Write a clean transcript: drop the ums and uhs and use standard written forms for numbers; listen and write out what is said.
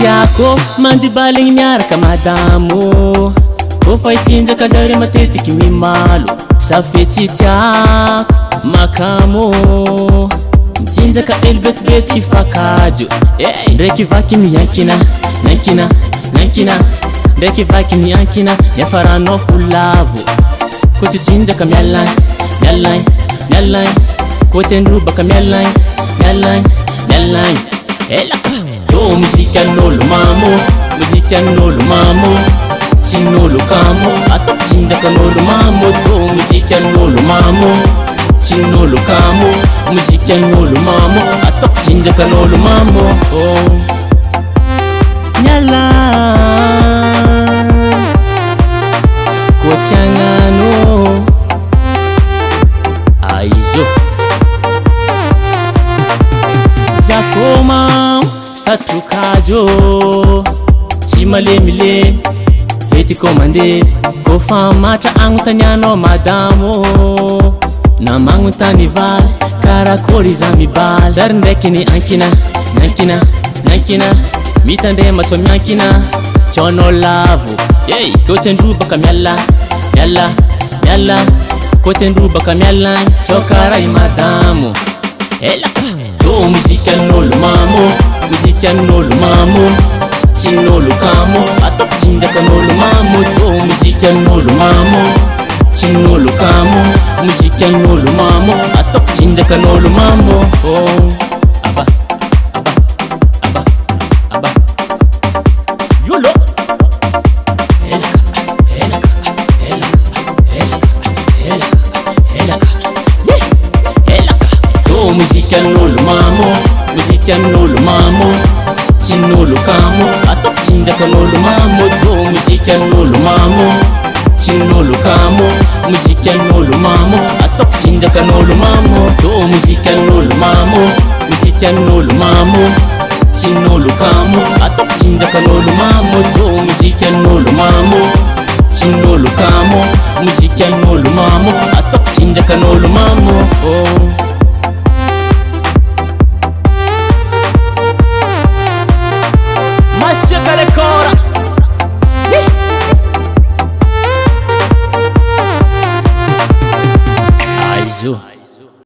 tiako mandibaligny miaraka madamo kofa itsinjaka zare matetiky mimalo safetsy tiako makamo mitsinjaka elibetibety ifakajo ndraiky vaky miankina nankina ndraiky vaky miankina niafaranao ho lavo ko tsy tsinjaka mialaigny ko tendrobaka mialaigny elaka do muzikan'olo mamo tsin'olo kamo ataoko tsinjakan'olo mamo do muzikan'olo mamo tsin'olo kamo muzikan'olo mamo ataoko tsinjakan'olo mamo miala ko tsy agnano aizo zakoma satrokajo tsy malemilemy fety komandevy kofa matra agnontanianao madamo na magnontany valy karakory za mibaly zary ndraiky ny nankina mitandrema tsao miankina tsaonao lavo ko tendrobaka miala ko tendrobaka mialaigny tsao kara i madamo elaka do muzikan'olo mamo tsin'olo kamo ataoko tsinjakan'olo mamo do muzikan'olo mamo tsin'olo kamo muzikan'olo mamo ataoko tsinjakan'olo mamo aba yolo elaka do muzikan'olo mamo tsin'olo kamo ataoko tsinjakan'olo mamo do muzikan'olo mamo tsin'olo kamo muzikan'olo mamo ataoko tsinjakan'olo mamo do muzikan'olo mamo tsin'olo kamo ataoko tsinjakan'olo mamo do muzikan'olo mamo tsin'olo kamo muzikan'olo mamo ataoko tsinjakan'olo mamo